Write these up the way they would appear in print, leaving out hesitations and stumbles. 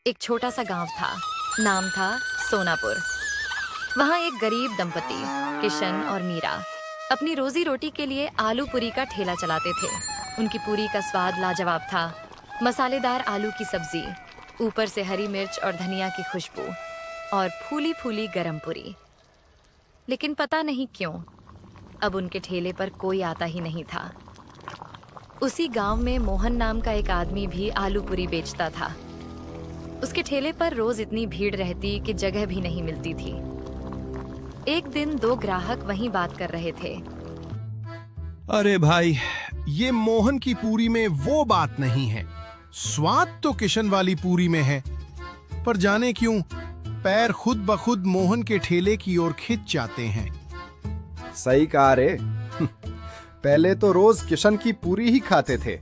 एक छोटा सा गांव था, नाम था सोनापुर। वहाँ एक गरीब दंपति किशन और मीरा अपनी रोजी रोटी के लिए आलू पूरी का ठेला चलाते थे। उनकी पूरी का स्वाद लाजवाब था। मसालेदार आलू की सब्जी, ऊपर से हरी मिर्च और धनिया की खुशबू, और फूली फूली गरम पूरी। लेकिन पता नहीं क्यों अब उनके ठेले पर कोई आता ही नहीं था। उसी गांव में मोहन नाम का एक आदमी भी आलू पूरी बेचता था। उसके ठेले पर रोज इतनी भीड़ रहती कि जगह भी नहीं मिलती थी। एक दिन दो ग्राहक वहीं बात कर रहे थे। अरे भाई, ये मोहन की पूरी में वो बात नहीं है। स्वाद तो किशन वाली पूरी में है, पर जाने क्यों पैर खुद ब खुद मोहन के ठेले की ओर खिंच जाते हैं। सही कहा रे। पहले तो रोज किशन की पूरी ही खाते थे।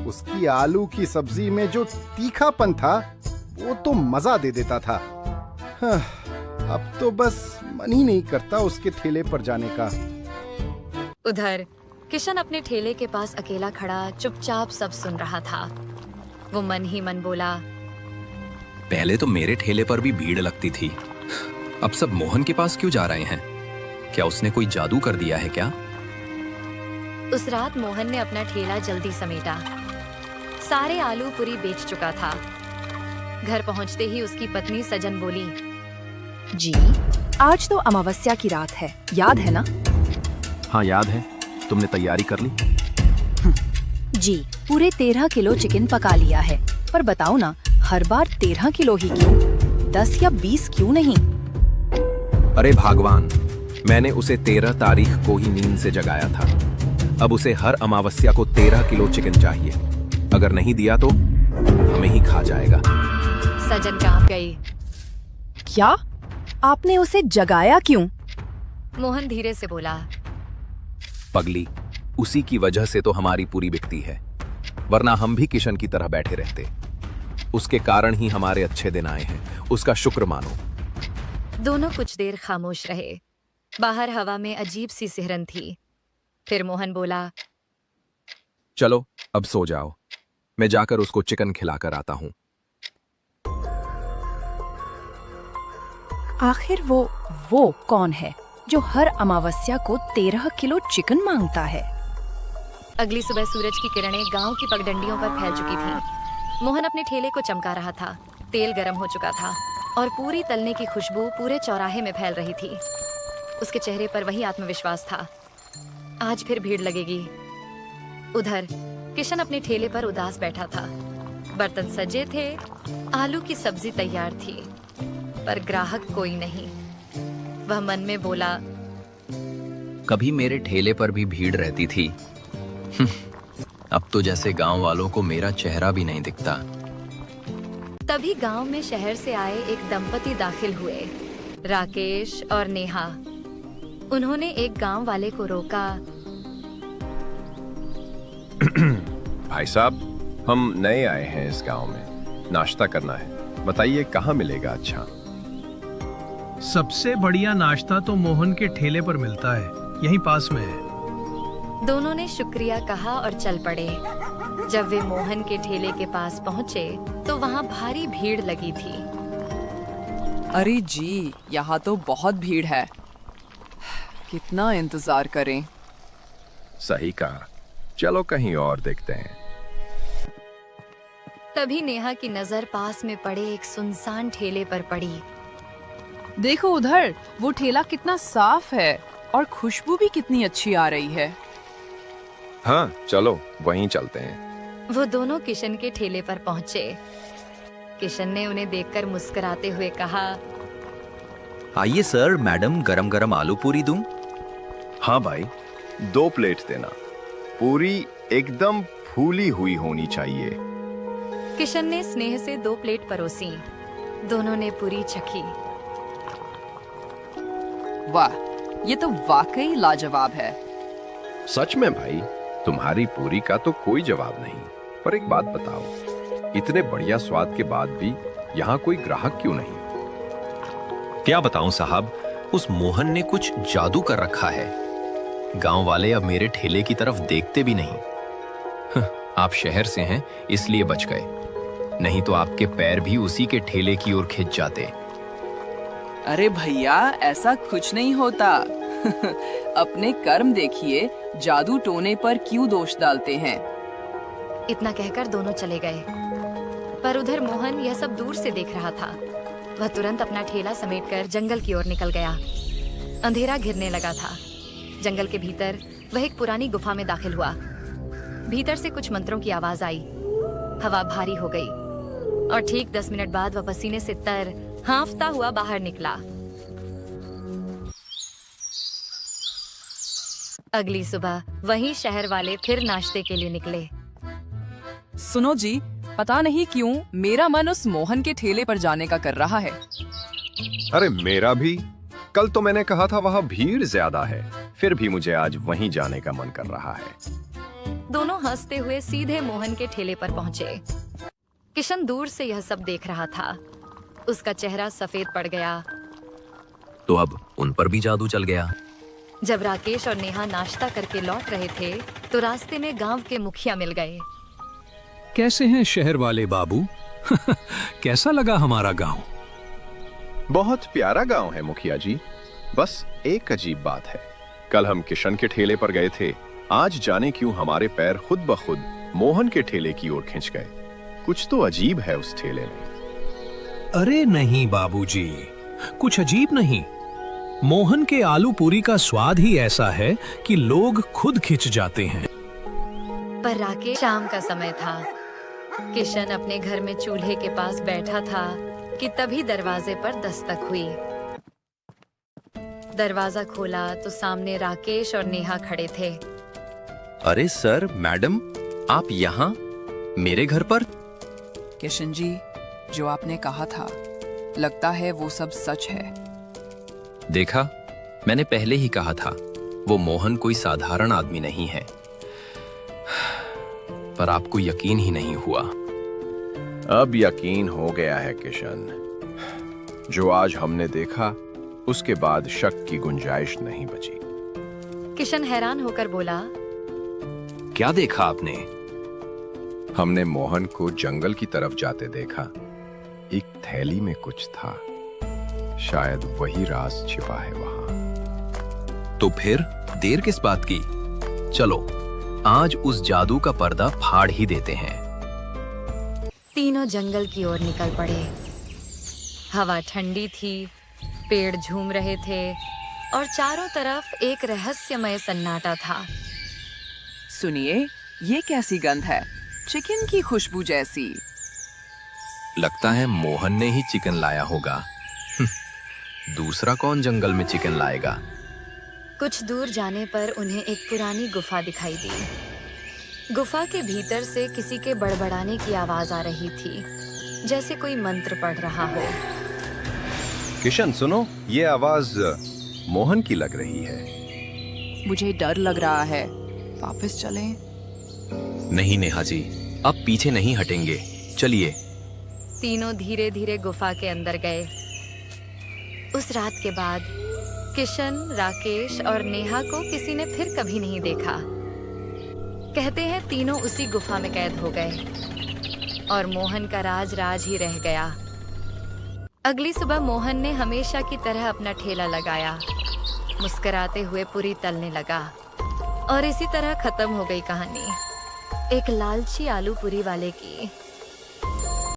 उसकी आलू की सब्जी में जो तीखापन था वो तो मजा दे देता था। हाँ, अब तो बस मन ही नहीं करता उसके ठेले पर जाने का। उधर किशन अपने ठेले के पास अकेला खड़ा चुपचाप सब सुन रहा था। वो मन ही मन बोला, पहले तो मेरे ठेले पर भी भीड़ लगती थी, अब सब मोहन के पास क्यों जा रहे हैं? क्या उसने कोई जादू कर दिया है क्या? उस रात मोहन ने अपना ठेला जल्दी समेटा। सारे आलू पूरी बेच चुका था। घर पहुंचते ही उसकी पत्नी सजन बोली, जी, आज तो अमावस्या की रात है, याद है ना? हाँ याद है। तुमने तैयारी कर ली? जी, पूरे 13 किलो चिकन पका लिया है। पर बताओ ना, हर बार 13 किलो ही क्यों? 10 या 20 क्यों नहीं? अरे भगवान, मैंने उसे 13 तारीख को ही नींद से जगाया था। अब उसे हर अमावस्या को 13 किलो चिकन चाहिए। अगर नहीं दिया तो हमें ही खा जाएगा। सजन कांप गई। क्या? आपने उसे जगाया क्यों? मोहन धीरे से बोला, पगली, उसी की वजह से तो हमारी पूरी बिकती है, वरना हम भी किशन की तरह बैठे रहते। उसके कारण ही हमारे अच्छे दिन आए हैं, उसका शुक्र मानो। दोनों कुछ देर खामोश रहे। बाहर हवा में अजीब सी सिहरन थी। फिर मोहन बोला, चलो अब सो जाओ, मैं जाकर उसको चिकन खिलाकर आता हूँ। आखिर वो कौन है जो हर अमावस्या को 13 किलो चिकन मांगता है? अगली सुबह सूरज की किरणें गांव की पगडंडियों पर फैल चुकी थीं। मोहन अपने ठेले को चमका रहा था। तेल गर्म हो चुका था और पूरी तलने की खुशबू पूरे चौराहे में फैल रही थी। उसके चेहरे पर वही आत्मविश्वास था, आज फिर भीड़ लगेगी। उधर किशन अपने ठेले पर उदास बैठा था। बर्तन सजे थे, आलू की सब्जी तैयार थी, पर ग्राहक कोई नहीं। वह मन में बोला, कभी मेरे ठेले पर भी भीड़ रहती थी। अब तो जैसे गांव वालों को मेरा चेहरा भी नहीं दिखता। तभी गांव में शहर से आए एक दंपति दाखिल हुए, राकेश और नेहा। उन्होंने एक गांव वाले को रोका। भाई साहब, हम नए आए हैं इस गांव में, नाश्ता करना है, बताइए कहाँ मिलेगा अच्छा? सबसे बढ़िया नाश्ता तो मोहन के ठेले पर मिलता है, यहीं पास में है। दोनों ने शुक्रिया कहा और चल पड़े। जब वे मोहन के ठेले के पास पहुंचे तो वहां भारी भीड़ लगी थी। अरे जी, यहाँ तो बहुत भीड़ है, कितना इंतजार करें। सही कहा, चलो कहीं और देखते हैं। तभी नेहा की नजर पास में पड़े एक सुनसान ठेले पर पड़ी। देखो उधर, वो ठेला कितना साफ है और खुशबू भी कितनी अच्छी आ रही है। हाँ चलो वहीं चलते हैं। वो दोनों किशन के ठेले पर पहुंचे। किशन ने उन्हें देखकर मुस्कुराते हुए कहा, आइए सर, मैडम गरम गरम आलू पूरी दूं? हाँ भाई, 2 प्लेट देना। पूरी एकदम फूली हुई होनी चाहिए। किशन ने स्नेह से 2 प्लेट परोसी। दोनों ने पूरी चखी। वाह, ये तो वाकई लाजवाब है। सच में भाई, तुम्हारी पूरी का तो कोई जवाब नहीं। पर एक बात बताओ, इतने बढ़िया स्वाद के बाद भी यहाँ कोई ग्राहक क्यों नहीं? क्या बताऊं साहब, उस मोहन ने कुछ जादू कर रखा है। गांव वाले अब मेरे ठेले की तरफ देखते भी नहीं। आप शहर से हैं इसलिए बच गए। नहीं तो आपके पैर भी उसी के ठेले की ओर खिंच जाते। अरे भैया, ऐसा कुछ नहीं होता। अपने कर्म देखिए, जादू टोने पर क्यों दोष डालते हैं। इतना कहकर दोनों चले गए, पर उधर मोहन यह सब दूर से देख रहा था। वह तुरंत अपना ठेला समेटकर जंगल की ओर निकल गया। अंधेरा घिरने लगा था। जंगल के भीतर वह एक पुरानी गुफा में दाखिल हुआ। भीतर से कुछ मंत्रों की आवाज आई। हवा भारी हो गई और ठीक 10 मिनट बाद वह पसीने से तर हाँफता हुआ बाहर निकला। अगली सुबह वही शहर वाले फिर नाश्ते के लिए निकले। सुनो जी, पता नहीं क्यों मेरा मन उस मोहन के ठेले पर जाने का कर रहा है। अरे मेरा भी। कल तो मैंने कहा था वहाँ भीड़ ज्यादा है, फिर भी मुझे आज वहीं जाने का मन कर रहा है। दोनों हंसते हुए सीधे मोहन के ठेले पर पहुंचे। किशन दूर से यह सब देख रहा था। उसका चेहरा सफेद पड़ गया। तो अब उन पर भी जादू चल गया। जब राकेश और नेहा नाश्ता करके लौट रहे थे तो रास्ते में गांव के मुखिया मिल गए। कैसे हैं शहर वाले बाबू? कैसा लगा हमारा गांव? बहुत प्यारा गांव है मुखिया जी। बस एक अजीब बात है, कल हम किशन के ठेले पर गए थे, आज जाने क्यों हमारे पैर खुद ब खुद मोहन के ठेले की ओर खिंच गए। कुछ तो अजीब है उस ठेले में। अरे नहीं बाबूजी, कुछ अजीब नहीं। मोहन के आलू पूरी का स्वाद ही ऐसा है कि लोग खुद खिंच जाते हैं। पर राकेश, शाम का समय था। किशन अपने घर में चूल्हे के पास बैठा था कि तभी दरवाजे पर दस्तक हुई। दरवाजा खोला तो सामने राकेश और नेहा खड़े थे। अरे सर, मैडम, आप यहाँ मेरे घर पर? किशन जी, जो आपने कहा था, लगता है वो सब सच है। देखा, मैंने पहले ही कहा था, वो मोहन कोई साधारण आदमी नहीं है। पर आपको यकीन ही नहीं हुआ। अब यकीन हो गया है किशन। जो आज हमने देखा, उसके बाद शक की गुंजाइश नहीं बची। किशन हैरान होकर बोला, क्या देखा आपने? हमने मोहन को जंगल की तरफ जाते देखा। एक थैली में कुछ था, शायद वही राज छिपा है वहां। तो फिर देर किस बात की? चलो आज उस जादू का पर्दा फाड़ ही देते हैं। तीनों जंगल की ओर निकल पड़े। हवा ठंडी थी, पेड़ झूम रहे थे और चारों तरफ एक रहस्यमय सन्नाटा था। सुनिए, ये कैसी गंध है? चिकन की खुशबू जैसी। लगता है मोहन ने ही चिकन लाया होगा। दूसरा कौन जंगल में चिकन लाएगा? कुछ दूर जाने पर उन्हें एक पुरानी गुफा दिखाई दी। गुफा के भीतर से किसी के बड़बड़ाने की आवाज आ रही थी, जैसे कोई मंत्र पढ़ रहा हो। किशन सुनो, ये आवाज मोहन की लग रही है। मुझे डर लग रहा है, वापस चलें? नहीं नेहा जी, अब पीछे नहीं हटेंगे, चलिए। तीनों धीरे धीरे गुफा के अंदर गए। उस रात के बाद किशन, राकेश और नेहा को किसी ने फिर कभी नहीं देखा। कहते हैं तीनों उसी गुफा में कैद हो गए और मोहन का राज राज ही रह गया। अगली सुबह मोहन ने हमेशा की तरह अपना ठेला लगाया, मुस्कुराते हुए पूरी तलने लगा और इसी तरह खत्म हो गई कहानी एक लालची आलू पूरी वाले की।